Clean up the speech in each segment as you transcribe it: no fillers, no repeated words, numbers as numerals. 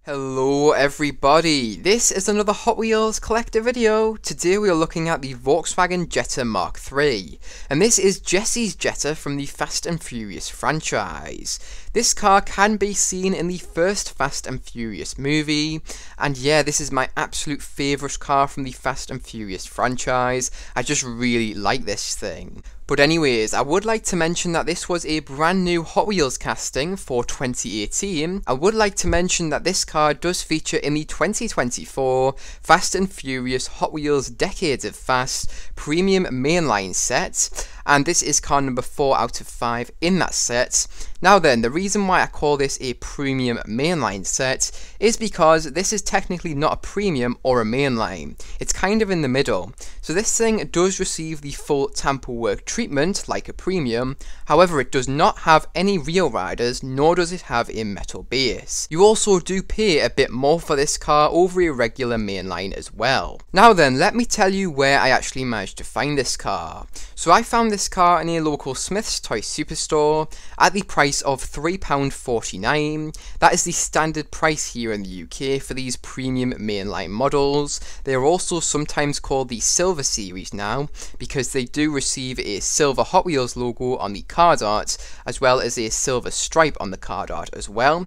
Hello everybody, this is another Hot Wheels collector video. Today we are looking at the Volkswagen Jetta Mk3, and this is Jesse's Jetta from the Fast and Furious franchise. This car can be seen in the first Fast and Furious movie, and yeah, this is my absolute favourite car from the Fast and Furious franchise. I just really like this thing. But anyways, I would like to mention that this was a brand new Hot Wheels casting for 2018. I would like to mention that this car does feature in the 2024 Fast and Furious Hot Wheels Decades of Fast Premium Mainline set, and this is car number 4 out of 5 in that set. Now then, the reason why I call this a premium mainline set is because this is technically not a premium or a mainline. It's kind of in the middle. So this thing does receive the full tamper work treatment like a premium, however it does not have any real riders, nor does it have a metal base. You also do pay a bit more for this car over a regular mainline as well. Now then, let me tell you where I actually managed to find this car. So I found this car in a local Smyth's toy superstore at the price of £3.49. That is the standard price here in the UK for these premium mainline models. They are also sometimes called the Silver Series now, because they do receive a silver Hot Wheels logo on the card art, as well as a silver stripe on the card art as well.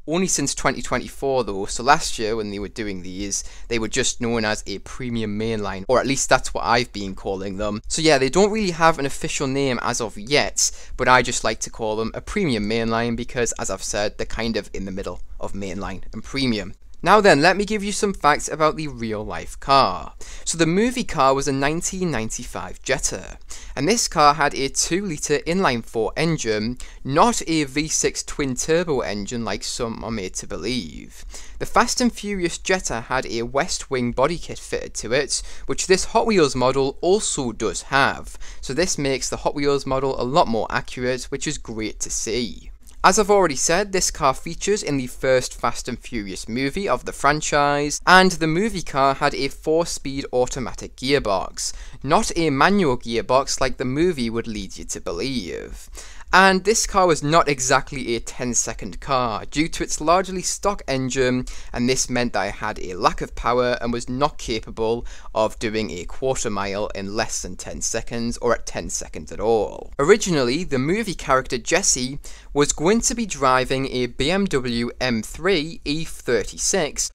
Only since 2024 though, so last year when they were doing these, they were just known as a premium mainline, or at least that's what I've been calling them. So yeah, they don't really have an official name as of yet, but I just like to call them a premium mainline because, as I've said, they're kind of in the middle of mainline and premium. Now then, let me give you some facts about the real life car. So the movie car was a 1995 Jetta, and this car had a 2-litre inline-4 engine, not a V6 twin-turbo engine like some are made to believe. The Fast and Furious Jetta had a west wing body kit fitted to it, which this Hot Wheels model also does have, so this makes the Hot Wheels model a lot more accurate, which is great to see. As I've already said, this car features in the first Fast and Furious movie of the franchise, and the movie car had a 4-speed automatic gearbox, not a manual gearbox like the movie would lead you to believe. And this car was not exactly a 10-second car due to its largely stock engine, and this meant that it had a lack of power and was not capable of doing a quarter mile in less than 10 seconds or at 10 seconds at all. Originally, the movie character Jesse was going to be driving a BMW M3 E36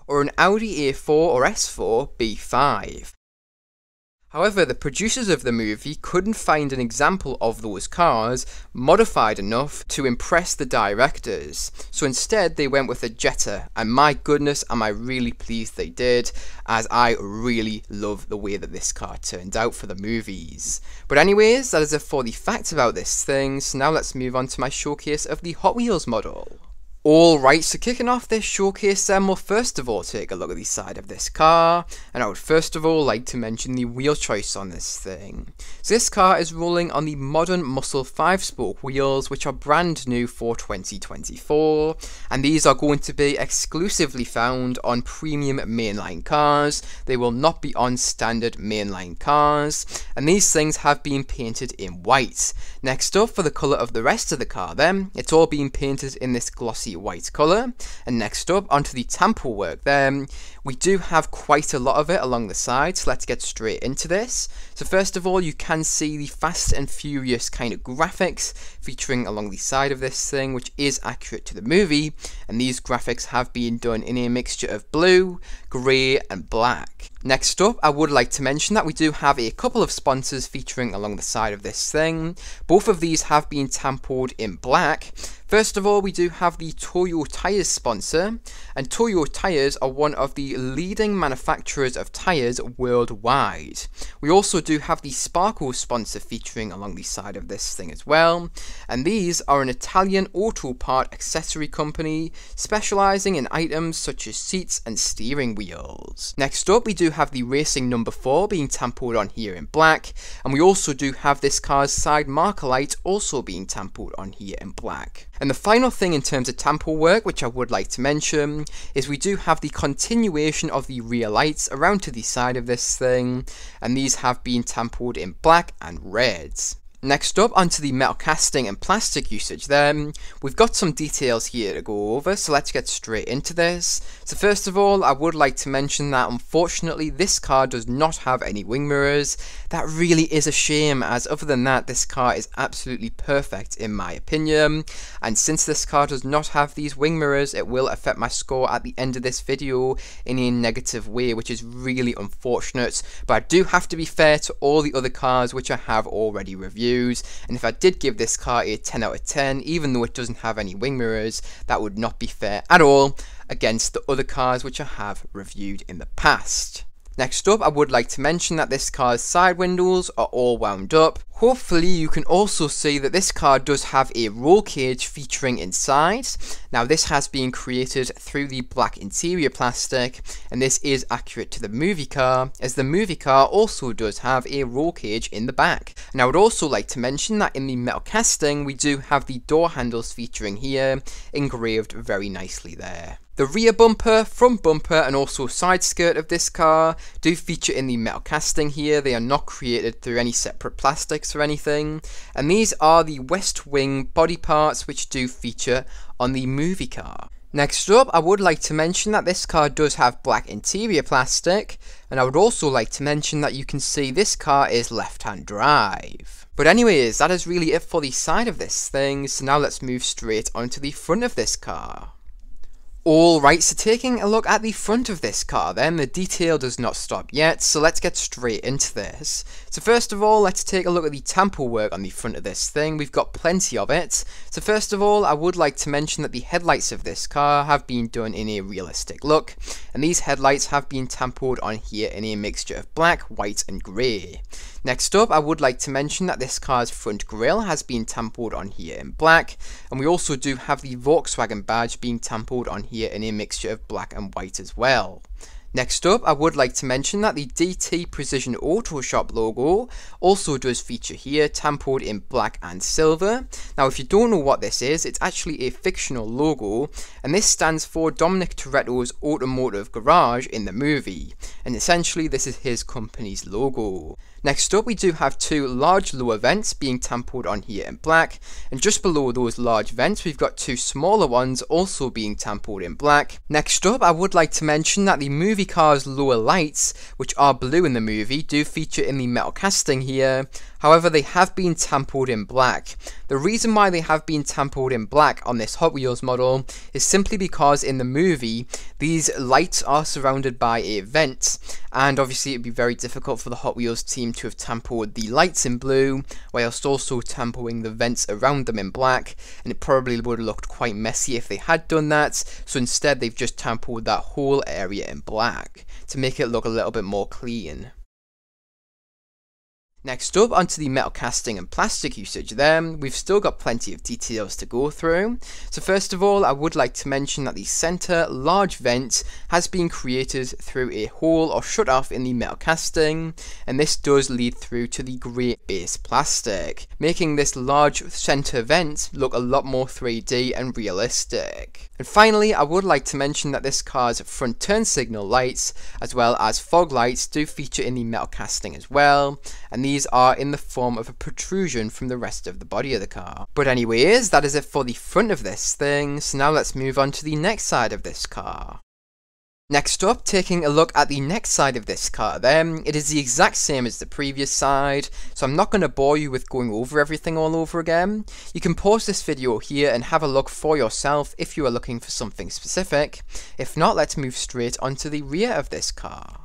or an Audi A4 or S4 B5. However, the producers of the movie couldn't find an example of those cars modified enough to impress the directors, so instead they went with a Jetta, and my goodness am I really pleased they did, as I really love the way that this car turned out for the movies. But anyways, that is it for the facts about this thing, so now let's move on to my showcase of the Hot Wheels model. Alright, so kicking off this showcase then, we'll first of all take a look at the side of this car, and I would first of all like to mention the wheel choice on this thing. So this car is rolling on the modern Muscle 5-spoke wheels, which are brand new for 2024, and these are going to be exclusively found on premium mainline cars. They will not be on standard mainline cars, and these things have been painted in white. Next up, for the colour of the rest of the car then, it's all been painted in this glossy white colour, and next up onto the tamper work then, we do have quite a lot of it along the side, so let's get straight into this. So first of all, you can see the Fast and Furious kind of graphics featuring along the side of this thing, which is accurate to the movie, and these graphics have been done in a mixture of blue, grey and black. Next up, I would like to mention that we do have a couple of sponsors featuring along the side of this thing. Both of these have been tampered in black. First of all, we do have the Toyo Tyres sponsor, and Toyo Tyres are one of the leading manufacturers of tyres worldwide. We also do have the Sparko sponsor featuring along the side of this thing as well, and these are an Italian auto part accessory company specialising in items such as seats and steering wheels. Next up, we do have the Racing number 4 being tampered on here in black, and we also do have this car's side marker light also being tampered on here in black. And the final thing in terms of tamper work, which I would like to mention, is we do have the continuation of the rear lights around to the side of this thing, and these have been tampered in black and red. Next up, onto the metal casting and plastic usage then. We've got some details here to go over, so let's get straight into this. So first of all, I would like to mention that unfortunately this car does not have any wing mirrors. That really is a shame, as other than that this car is absolutely perfect in my opinion. And since this car does not have these wing mirrors, it will affect my score at the end of this video in a negative way, which is really unfortunate. But I do have to be fair to all the other cars which I have already reviewed. And if I did give this car a 10 out of 10, even though it doesn't have any wing mirrors, that would not be fair at all against the other cars which I have reviewed in the past. Next up, I would like to mention that this car's side windows are all wound up. Hopefully you can also see that this car does have a roll cage featuring inside. Now this has been created through the black interior plastic, and this is accurate to the movie car, as the movie car also does have a roll cage in the back. And I would also like to mention that in the metal casting we do have the door handles featuring here, engraved very nicely there. The rear bumper, front bumper and also side skirt of this car do feature in the metal casting here. They are not created through any separate plastics or anything. And these are the west wing body parts which do feature on the movie car. Next up, I would like to mention that this car does have black interior plastic, and I would also like to mention that you can see this car is left-hand drive. But anyways, that is really it for the side of this thing, so now let's move straight onto the front of this car. Alright, so taking a look at the front of this car then, the detail does not stop yet, so let's get straight into this. So first of all, let's take a look at the tampo work on the front of this thing. We've got plenty of it. So first of all, I would like to mention that the headlights of this car have been done in a realistic look, and these headlights have been tampoed on here in a mixture of black, white and grey. Next up, I would like to mention that this car's front grille has been tampoed on here in black, and we also do have the Volkswagen badge being tampoed on here in a mixture of black and white as well. Next up, I would like to mention that the DT Precision Auto Shop logo also does feature here, tampoed in black and silver. Now if you don't know what this is, it's actually a fictional logo, and this stands for Dominic Toretto's Automotive Garage in the movie, and essentially this is his company's logo. Next up, we do have two large lower vents being tampoed on here in black, and just below those large vents we've got two smaller ones also being tampoed in black. Next up, I would like to mention that the movie car's lower lights, which are blue in the movie, do feature in the metal casting here. However, they have been tampoed in black. The reason why they have been tampoed in black on this Hot Wheels model is simply because in the movie, these lights are surrounded by a vent, and obviously it would be very difficult for the Hot Wheels team to have tampoed the lights in blue, whilst also tampoing the vents around them in black, and it probably would have looked quite messy if they had done that, so instead they've just tampoed that whole area in black, to make it look a little bit more clean. Next up, onto the metal casting and plastic usage then. We've still got plenty of details to go through. So first of all, I would like to mention that the centre large vent has been created through a hole or shut off in the metal casting, and this does lead through to the grey base plastic, making this large centre vent look a lot more 3D and realistic. And finally, I would like to mention that this car's front turn signal lights, as well as fog lights, do feature in the metal casting as well, and these are in the form of a protrusion from the rest of the body of the car. But anyways, that is it for the front of this thing, so now let's move on to the next side of this car. Next up, taking a look at the next side of this car then, it is the exact same as the previous side, so I'm not going to bore you with going over everything all over again. You can pause this video here and have a look for yourself if you are looking for something specific. If not, let's move straight onto the rear of this car.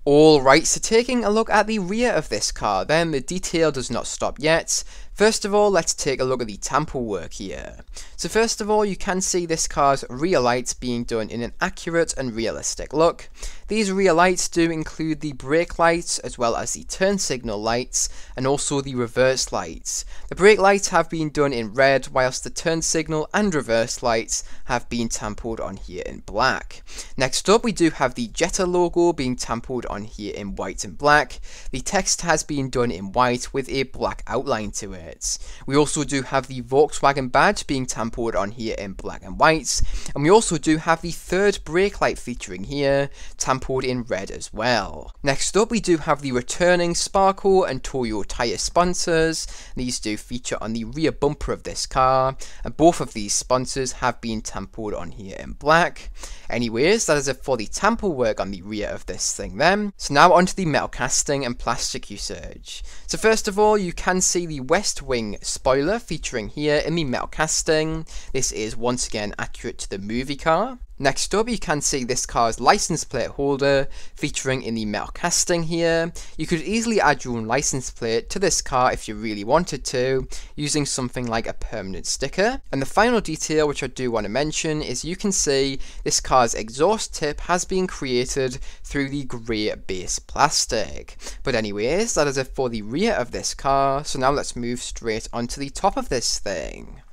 Alright, so taking a look at the rear of this car then, the detail does not stop yet. First of all, let's take a look at the tampo work here. So first of all, you can see this car's rear lights being done in an accurate and realistic look. These rear lights do include the brake lights, as well as the turn signal lights, and also the reverse lights. The brake lights have been done in red, whilst the turn signal and reverse lights have been tampoed on here in black. Next up, we do have the Jetta logo being tampoed on here in white and black. The text has been done in white with a black outline to it. plates. We also do have the Volkswagen badge being tampered on here in black and white, and we also do have the third brake light featuring here, tampered in red as well. Next up we do have the returning Sparko and Toyo tyre sponsors. These do feature on the rear bumper of this car, and both of these sponsors have been tampered on here in black. Anyways, that is it for the tamper work on the rear of this thing then. So now onto the metal casting and plastic usage. So first of all, you can see the west wing spoiler featuring here in the metal casting. This is once again accurate to the movie car. Next up, you can see this car's license plate holder featuring in the metal casting here. You could easily add your own license plate to this car if you really wanted to, using something like a permanent sticker. And the final detail which I do want to mention is you can see this car's exhaust tip has been created through the grey base plastic. But anyways, that is it for the rear of this car, so now let's move straight onto the top of this thing.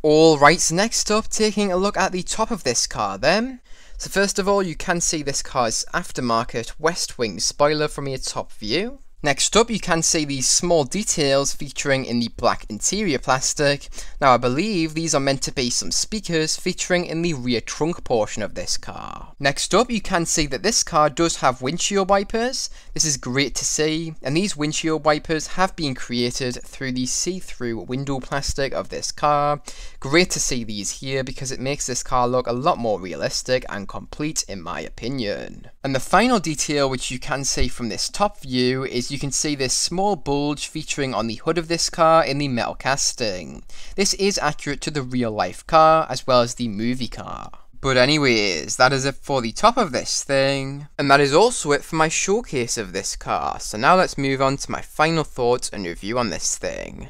Alright, so next up, taking a look at the top of this car then. So first of all, you can see this car's aftermarket west wing spoiler from a top view. Next up, you can see these small details featuring in the black interior plastic. Now I believe these are meant to be some speakers featuring in the rear trunk portion of this car. Next up, you can see that this car does have windshield wipers. This is great to see, and these windshield wipers have been created through the see-through window plastic of this car. Great to see these here because it makes this car look a lot more realistic and complete in my opinion. And the final detail which you can see from this top view is you can see this small bulge featuring on the hood of this car in the metal casting. This is accurate to the real life car as well as the movie car. But anyways, that is it for the top of this thing, and that is also it for my showcase of this car. So now let's move on to my final thoughts and review on this thing.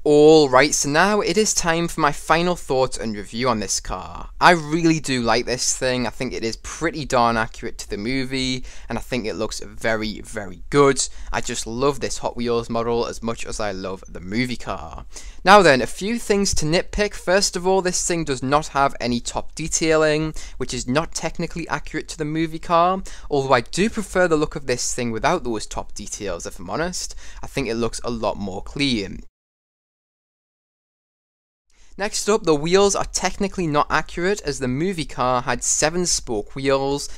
Alright, so now it is time for my final thoughts and review on this car. I really do like this thing. I think it is pretty darn accurate to the movie, and I think it looks very, very good. I just love this Hot Wheels model as much as I love the movie car. Now then, a few things to nitpick. First of all, this thing does not have any top detailing, which is not technically accurate to the movie car, although I do prefer the look of this thing without those top details, if I'm honest. I think it looks a lot more clean. Next up, the wheels are technically not accurate as the movie car had 7-spoke wheels,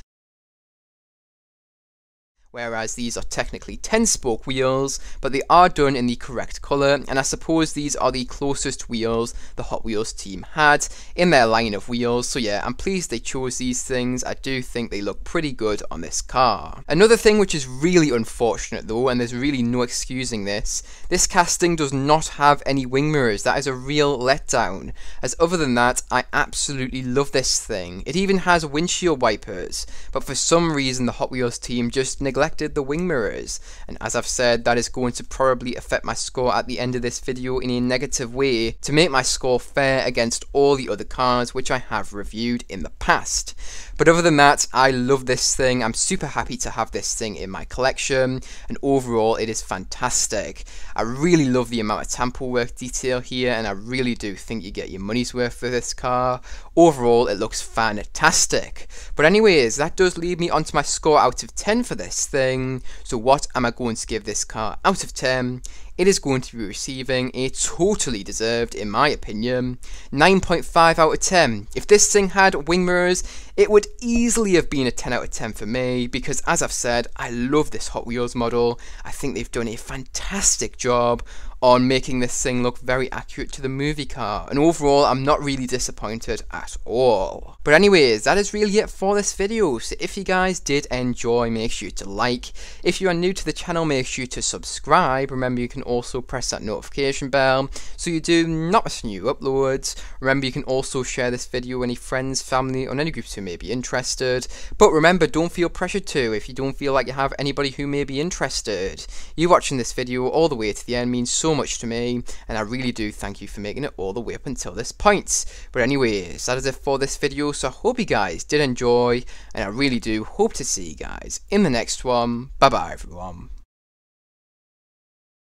whereas these are technically 10-spoke wheels, but they are done in the correct colour, and I suppose these are the closest wheels the Hot Wheels team had in their line of wheels. So yeah, I'm pleased they chose these things. I do think they look pretty good on this car. Another thing which is really unfortunate though, and there's really no excusing this casting does not have any wing mirrors. That is a real letdown, as other than that, I absolutely love this thing. It even has windshield wipers, but for some reason the Hot Wheels team just neglected the wing mirrors, and as I've said, that is going to probably affect my score at the end of this video in a negative way to make my score fair against all the other cars which I have reviewed in the past. But other than that, I love this thing. I'm super happy to have this thing in my collection, and overall it is fantastic. I really love the amount of tamper work detail here, and I really do think you get your money's worth for this car. Overall it looks fantastic. But anyways, that does lead me onto my score out of 10 for this thing. So what am I going to give this car out of 10? It is going to be receiving a totally deserved, in my opinion, 9.5 out of 10. If this thing had wing mirrors, it would easily have been a 10 out of 10 for me, because as I've said, I love this Hot Wheels model. I think they've done a fantastic job on making this thing look very accurate to the movie car, and overall I'm not really disappointed at all. But anyways, that is really it for this video. So if you guys did enjoy, make sure to like. If you are new to the channel, make sure to subscribe. Remember, you can also press that notification bell so you do not miss new uploads. Remember, you can also share this video with any friends, family, or any groups who may be interested. But remember, don't feel pressured to if you don't feel like you have anybody who may be interested. You watching this video all the way to the end means so much to me, and I really do thank you for making it all the way up until this point. But anyways, that is it for this video, so I hope you guys did enjoy, and I really do hope to see you guys in the next one. Bye bye everyone.